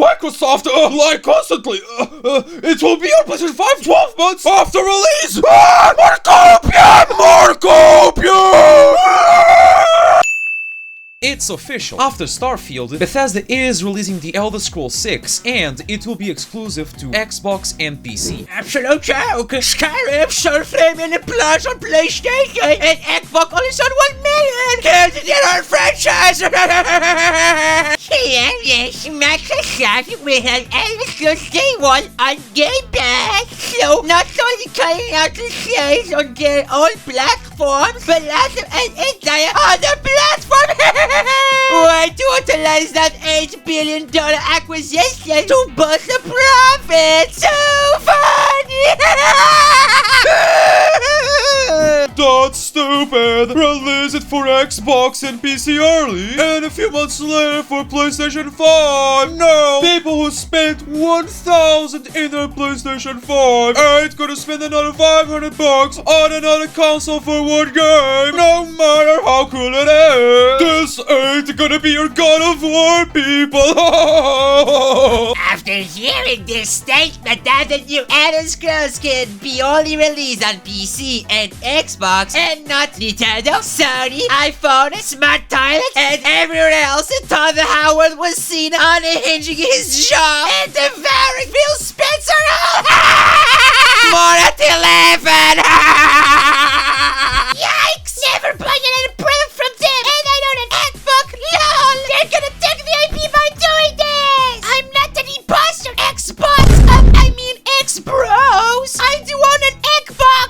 Microsoft lie constantly. It will be on PlayStation 5 12 months after release. More COPIUM! More COPIUM! It's official. After Starfield, Bethesda is releasing The Elder Scrolls 6, and it will be exclusive to Xbox and PC. Absolute joke! Skyrim, Soulflame, and the Plus on PlayStation, and Xbox only sold 1 million! Here's the whole franchise! Yes, Microsoft will have Elder Scrolls Day 1 on Game Pass, so not only calling out the sales on their own platforms, but also an entire other platform! Why totalize that $8 billion acquisition to boost the profit? So funny! That's stupid! Release it for Xbox and PC early, and a few months later for PlayStation 5! No! People who spent $1,000 in their PlayStation 5 ain't gonna spend another $500 on another console for one game, no matter how cool it is! This ain't gonna be your God of War, people! After hearing this statement that the new Elder Scrolls can be only released on PC and Xbox and not Nintendo, Sony, iPhone, Smart Toilet, and everywhere else, and Todd Howard was seen unhinging his jaw and devouring Phil Spencer! More at 11! Yikes! Never buying any product from them, and I don't an Xbox, lol! They're gonna take the IP by doing this! I'm not an imposter, Xbox! I mean X-Bros! I do own an Xbox!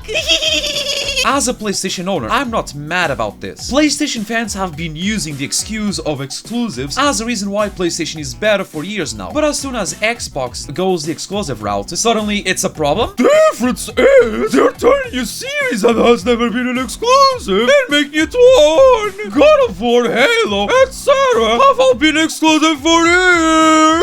As a PlayStation owner, I'm not mad about this. PlayStation fans have been using the excuse of exclusives as a reason why PlayStation is better for years now. But as soon as Xbox goes the exclusive route, suddenly it's a problem? Difference is, they're turning a series that has never been an exclusive and making it one! God of War, Halo, etc. have all been exclusive for years!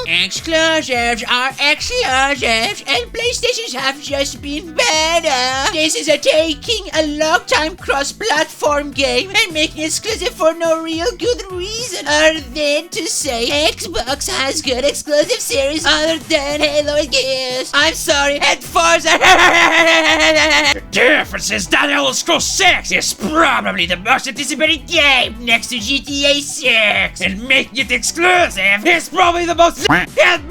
Exclusives are exclusives, and PlayStations have just been better. This is taking a long-time cross-platform game and making it exclusive for no real good reason other than to say Xbox has good exclusive series other than Halo and Gears. I'm sorry, and Forza. The difference is that Elder Scrolls 6 is probably the most anticipated game next to GTA 6, and making it exclusive is probably the most move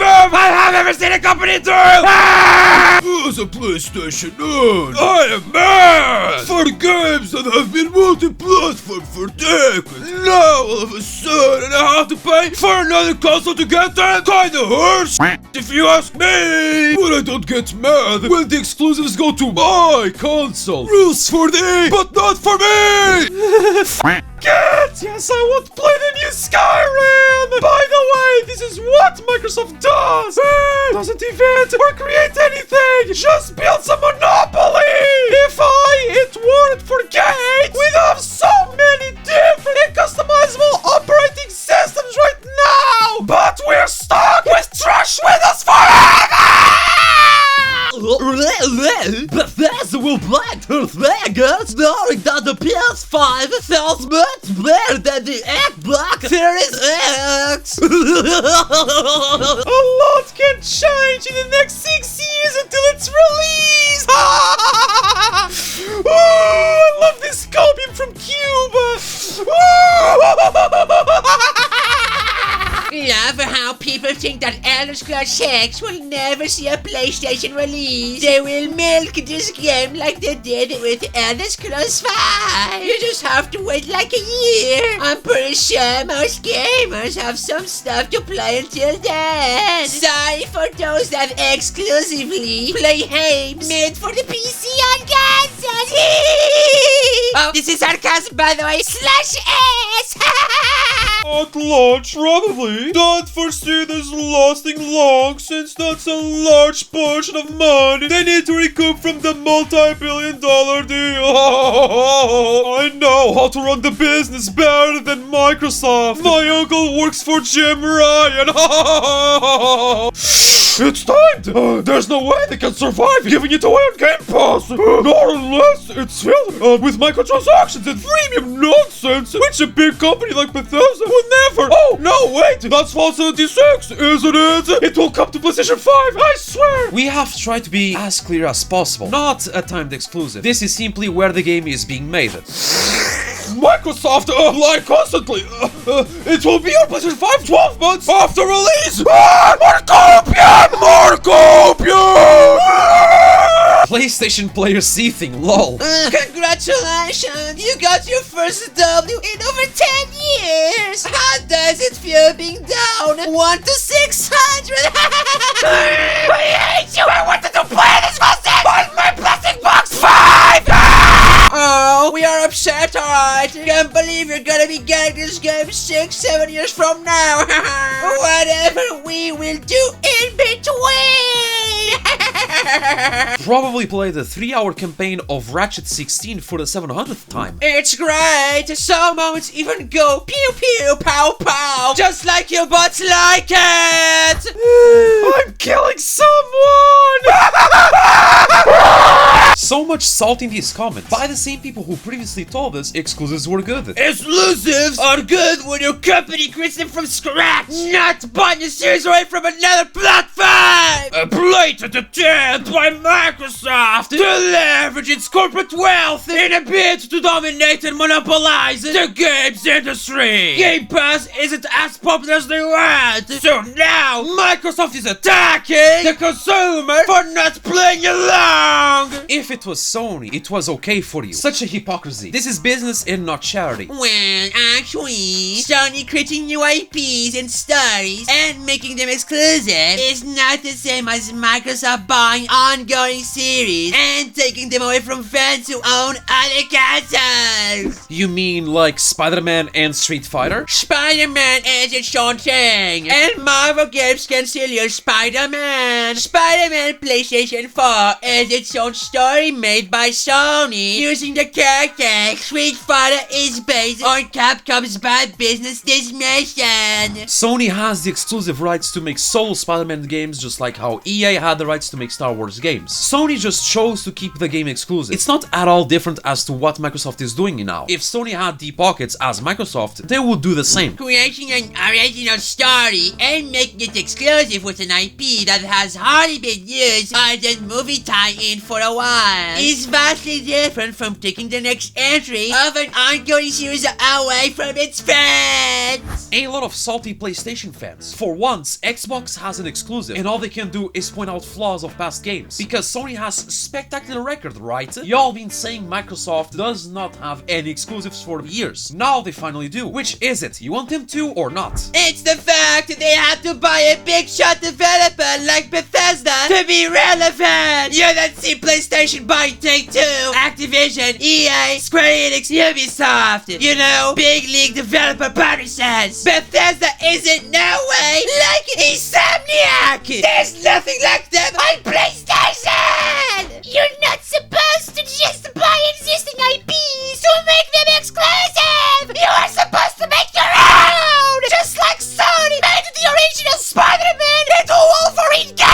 I have ever seen a company do! As a PlayStation nerd, I am mad! For games that have been multi-platform for decades, now all of a sudden I have to pay for another console to get them? Kinda hurts, if you ask me! But I don't get mad when the exclusives go to my console. Rules for thee, but not for me! Yes, I want to play the new Skyrim! By the way, this is what Microsoft does! Doesn't invent or create anything! Just build some monopoly! If it weren't for games, we'd have so many different and customizable operating systems right now! But we're stuck with trash with us forever! Bethesda will black her fingers knowing that the PS5 sells much better than the Xbox Series X. A lot can change in the next 6 years until it's released! Oh, I love this COPIUM from Cuba! Love how people think that Elder Scrolls 6 will never see a PlayStation release. They will milk this game like they did with Elder Scrolls 5. You just have to wait like a year. I'm pretty sure most gamers have some stuff to play until then. Sorry for those that exclusively play games made for the PC on consoles. Oh, this is sarcasm, by the way. /S. At launch, probably. Don't foresee this lasting long, since that's a large portion of money they need to recoup from the multi-billion-dollar deal. I know how to run the business better than Microsoft. My uncle works for Jim Ryan. It's timed! There's no way they can survive giving it away on Game Pass! Not unless it's filled with microtransactions and freemium nonsense, which a big company like Bethesda would never! Oh, no, wait! That's Fallout 76, isn't it? It will come to PlayStation 5, I swear! We have tried to be as clear as possible. Not a timed exclusive. This is simply where the game is being made. Microsoft lie constantly. It will be on PlayStation 5 12 months after release. More COPIUM! More COPIUM! PlayStation player seething, lol. Congratulations! You got your first W in over 10 years! How does it feel being down 1 to 600? I hate you! I wanted to play this concept on my plastic box 5! Oh, we are upset, alright. Can't believe you're gonna be getting this game 6-7 years from now. Whatever we will do in between. Probably play the 3-hour campaign of Ratchet 16 for the 700th time. It's great. Some moments even go pew pew pow pow, just like your butts like it. I'm killing someone! So much salt in these comments by the same people who previously told us exclusives were good. Exclusives are good when your company creates them from scratch, not buying a series away from another platform. A blatant attempt by Microsoft to leverage its corporate wealth in a bid to dominate and monopolize the games industry. Game Pass isn't as popular as they want, so now Microsoft is attacking the consumer for not playing along. If it was Sony, it was okay for you. Such a hypocrisy. This is business and not charity. Well, actually, Sony creating new IPs and stories and making them exclusive is not the same as Microsoft buying ongoing series and taking them away from fans who own other consoles. You mean like Spider-Man and Street Fighter? Spider-Man is its own thing, and Marvel games can still use Spider-Man. Spider-Man PlayStation 4 is its own story made by Sony using the character. Street Fighter is based on Capcom's bad business decision. Sony has the exclusive rights to make solo Spider-Man games just like how EA had the rights to make Star Wars games. Sony just chose to keep the game exclusive. It's not at all different as to what Microsoft is doing now. If Sony had deep pockets as Microsoft, they would do the same. Creating an original story and making it exclusive with an IP that has hardly been used other than movie tie-in for a while is vastly different from taking the next entry of an ongoing series away from its fans. A lot of salty PlayStation fans. For once, Xbox has an exclusive and all they can do is point out flaws of past games. Because Sony has spectacular record, right? Y'all been saying Microsoft does not have any exclusives for years. Now they finally do. Which is it? You want them to or not? It's the fact that they had to buy a big shot developer like Bethesda to be relevant. You don't see PlayStation buying Take-Two, Activision, EA, Square Enix, Ubisoft. You know, big league developer publishers. Bethesda isn't no way like Insomniac. There's nothing like them on PlayStation. You're not supposed to just buy existing IPs to make them exclusive. You are supposed to make your own. Just like Sony made the original Spider-Man into Wolverine games.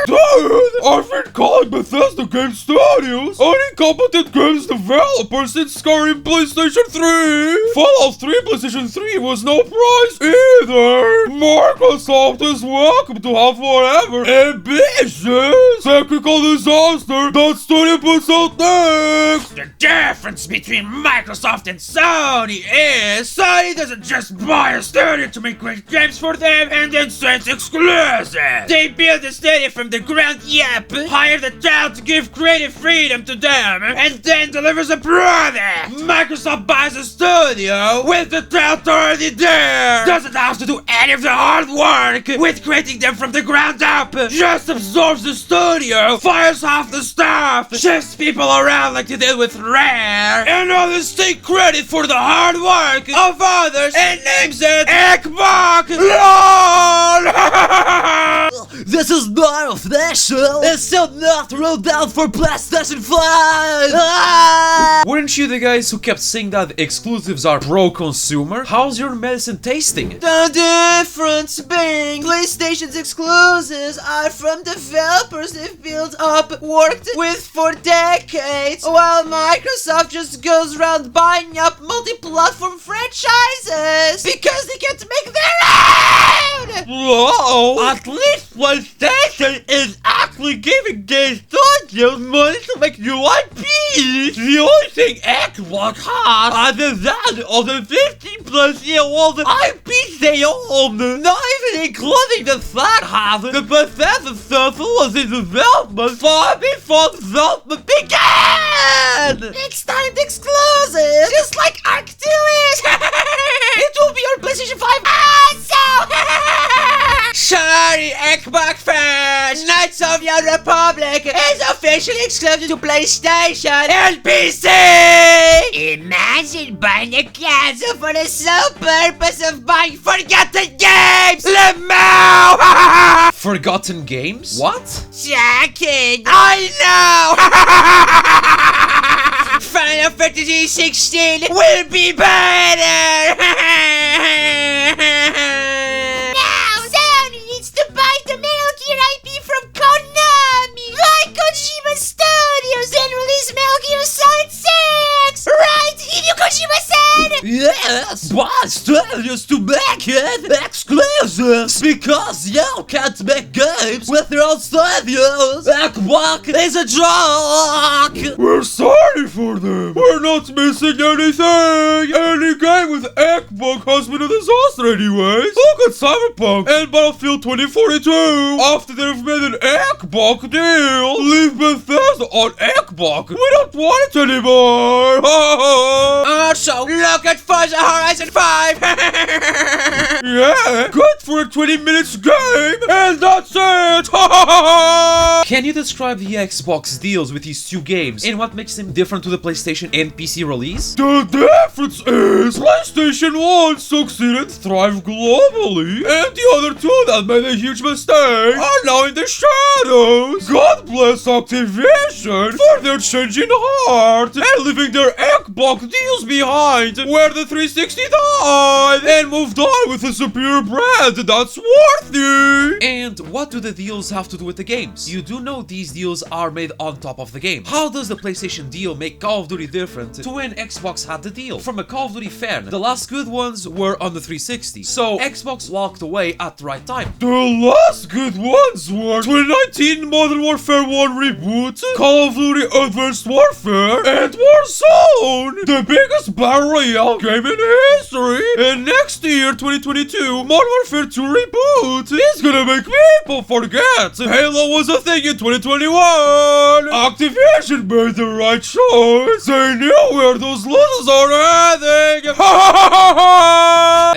Dude, I've been calling Bethesda Game Studios incompetent games developer since Skyrim PlayStation 3. Fallout 3 PlayStation 3 was no prize either. Microsoft is welcome to have whatever ambitious technical disaster that studio puts out next. The difference between Microsoft and Sony is Sony doesn't just buy a studio to make great games for them and then send exclusive. They build the studio from the ground up, hire the talent to give creative freedom to them, and then delivers a product. Microsoft buys a studio with the talent already there. Doesn't have to do any of the hard work with creating them from the ground up. Just absorbs the studio, fires half the staff, shifts people around like they did with Rare, and others take credit for the hard work of others and names it Xbox. LOL! This is not official. It's still not rolled out for PlayStation 5. Weren't you the guys who kept saying that exclusives are pro-consumer? How's your medicine tasting? The difference being PlayStation's exclusives are from developers they've built up, worked with for decades, while Microsoft just goes around buying up multi-platform franchises because they can't make their own! Whoa! At least PlayStation is actually giving game studios money to make new IPs! The only thing Xbox has, other than all the 15-plus-year-old IPs they own, not even including the fact that the Bethesda stuff was in development far before development began! It's timed exclusive, just like Arc 2 is. It will be on PlayStation 5 also. Sorry, Xbox fans! Knights of the Old Republic is officially exclusive to PlayStation and PC! Imagine buying a console for the sole purpose of buying forgotten games. Lemao! Forgotten games? What? Shocking. I know! Final Fantasy 16 will be better! Now Sony needs to buy the Metal Gear IP from Konami, like Kojima Studios, and release Metal Gear Solid 6! Right, Hideo Kojima-san? Yes, but studios to make it exclusives because you can't make games with your own studios. Xbox is a joke. We're sorry for them. We're not missing anything. Any game with Xbox has been a disaster anyways. Look at Cyberpunk and Battlefield 2042. After they've made an Xbox deal, leave Bethesda on Xbox. We don't want it anymore. Also, look at Forza Horizon 5. Yeah, good for a 20 minutes game, and that's it. Can you describe the Xbox deals with these two games and what makes them different to the PlayStation and PC release? The difference is PlayStation 1 succeeded, thrived globally, and the other two that made a huge mistake are now in the shadows. God bless Activision for their changing heart and leaving their Xbox deals behind, where the 360 died and moved on with a superior brand that's worthy. And what do the deals have to do with the games? You do know these deals are made on top of the game. How does the PlayStation deal make Call of Duty different to when Xbox had the deal? From a Call of Duty fan, the last good ones were on the 360, so Xbox walked away at the right time. The last good ones were 2019 Modern Warfare 1 reboot, Call of Duty Advanced Warfare, and Warzone, the biggest battle royale game in history. And next year, 2022, Modern Warfare 2 reboot is gonna make people forget Halo was a thing in 2021. Activision made the right choice. They knew where those losers are heading.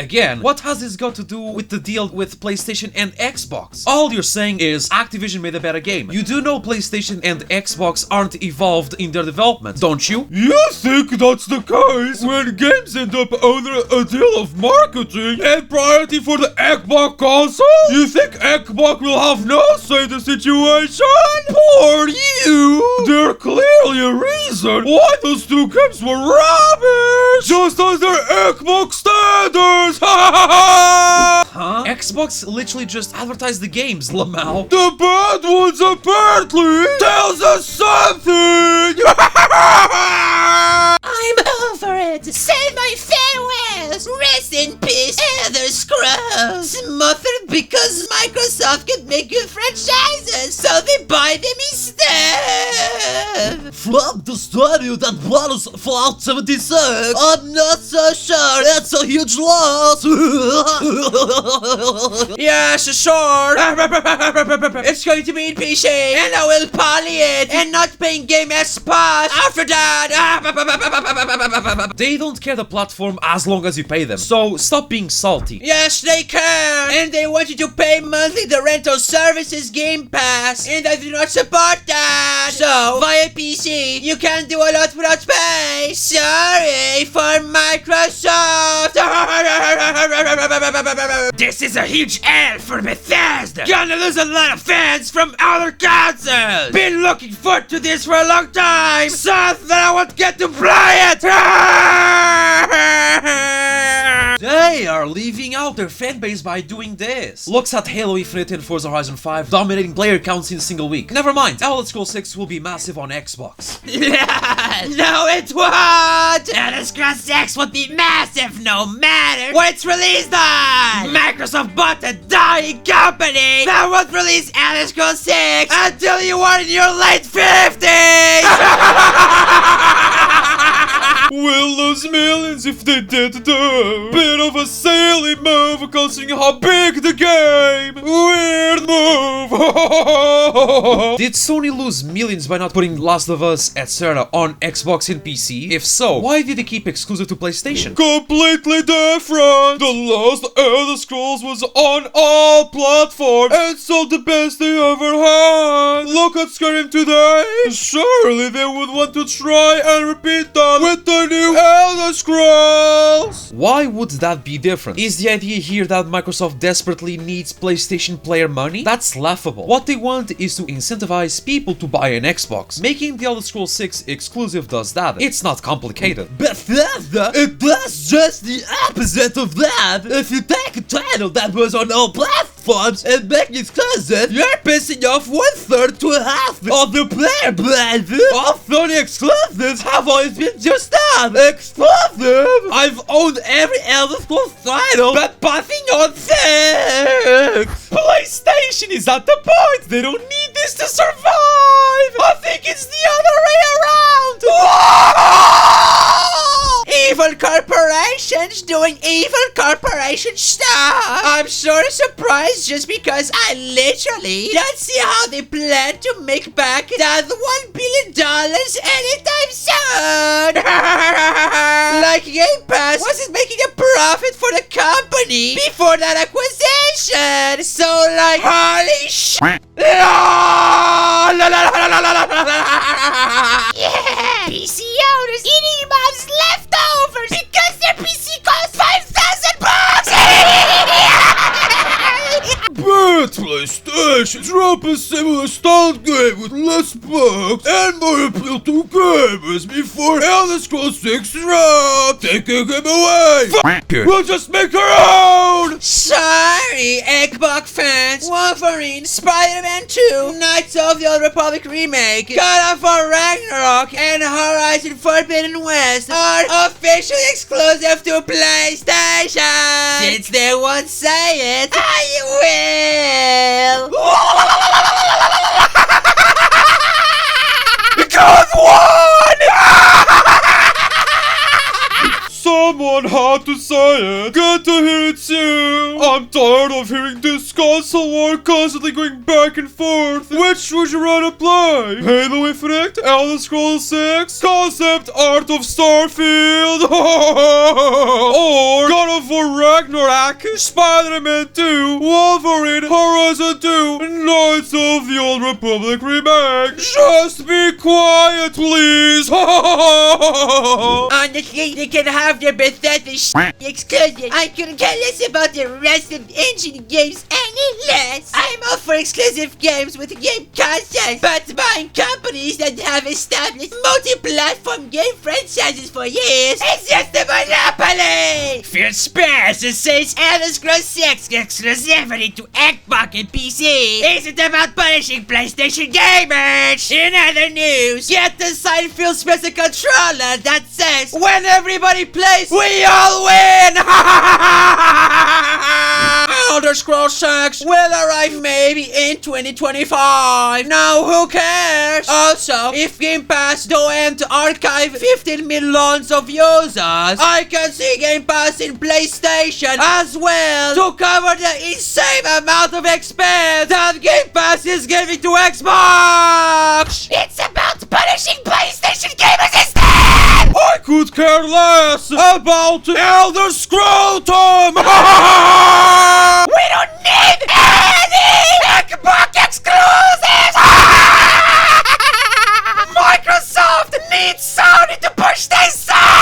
Again, what has this got to do with the deal with PlayStation and Xbox? All you're saying is Activision made a better game. You do know PlayStation and Xbox aren't evolved in their development, don't you? You think that's the case when games end up under a deal of marketing and priority for the Xbox console? You think Xbox will have no say in the situation? Poor you! There clearly a reason why those two games were rubbish! Just as their Xbox standards! Huh? Xbox literally just advertised the games, Lamau. The bad ones apparently tells us something! I'm over it. Say my farewells. Rest in peace, Elder Scrolls. Smothered because Microsoft can make good franchises, so they buy them instead. From the studio that brought us Fallout 76, I'm not so sure it's a huge loss. Yes, sure. It's going to be in PC, and I will poly it, and not paying Game S Pass after that. They don't care the platform as long as you pay them, so stop being salty. Yes, they care, and they want you to pay monthly the rental services Game Pass, and I do not support that. So, via PC, you can't do a lot without pay. Sorry for Microsoft. This is a huge L for Bethesda. Gonna lose a lot of fans from other consoles. Been looking forward to this for a long time. Sad that I won't get to play it. They are leaving out their fanbase by doing this. Looks at Halo Infinite and Forza Horizon 5 dominating player counts in a single week. Never mind, Elder Scrolls 6 will be massive on Xbox. No, it won't. Elder Scrolls 6 would be massive no matter what it's released on. Microsoft bought a dying company that won't release Elder Scrolls 6 until you are in your late 50s. We'll lose millions if they did though. Bit of a silly move considering how big the game. Weird move. Did Sony lose millions by not putting Last of Us, etc. on Xbox and PC? If so, why did they keep exclusive to PlayStation? Completely different. The last Elder Scrolls was on all platforms and sold the best they ever had. Look at Skyrim today. Surely they would want to try and repeat that with the new Elder Scrolls. Why would that be different? Is the idea here that Microsoft desperately needs PlayStation player money? That's laughable. What they want is to incentivize people to buy an Xbox. Making the Elder Scrolls 6 exclusive does that. It's not complicated. Bethesda, it does just the opposite of that. If you take a title that was on all platforms and make it exclusive, you're pissing off 1/3 to half of the player base. All Sony exclusives have always been just that, exclusive. I've owned every Elder Scrolls title, but passing on 6. PlayStation is at the point. They don't need this to survive. I think it's the other way around. Evil corporations doing evil corporation stuff. I'm sort of surprised just because I literally don't see how they plan to make back that $1 billion anytime soon. Like Game Pass wasn't making a profit for the company before that acquisition. So like, holy shit. Yeah, PC owners eating mom's leftovers because their PC costs $5,000. But PlayStation drop a similar style game with less bugs and more appeal to gamers before Elder Scrolls 6 drop. Taking him away. We'll just make our own. Sorry, Xbox fans. Wolverine, Spider-Man 2, Knights of the Old Republic remake, God of War Ragnarok, and Horizon Forbidden West are officially exclusive to PlayStation. Since they won't say it, I will. Good one! Someone had to say it. Good to hear it too. I'm tired of hearing this console war constantly going back and forth. Which would you rather play? Halo Infinite, Elder Scrolls 6, concept art of Starfield, or God of War Ragnarok, Spider-Man 2, Wolverine, Horizon 2, Knights of the Old Republic remake. Just be quiet, please. Honestly, they can have their Bethesda exclusive. I couldn't care less about the rest of the engine games any less. I'm all for exclusive games with game consoles, but buying companies that have established multi-platform game franchises for years is just a monopoly. Phil Spencer says Elder Scrolls 6 exclusivity to Xbox and PC isn't about punishing PlayStation gamers. In other news, get the signed Phil Spencer controller that says, when everybody plays, we all win! Elder Scrolls 6 will arrive maybe in 2025. Now who cares? Also, if Game Pass don't aim to archive 15 millions of users, I can see Game Pass in PlayStation as well to cover the insane amount of expense that Game Pass is giving to Xbox. It's about punishing PlayStation gamers instead. I could care less about Elder Scrotum! We don't need any Xbox exclusives! Microsoft needs Sony to push their side!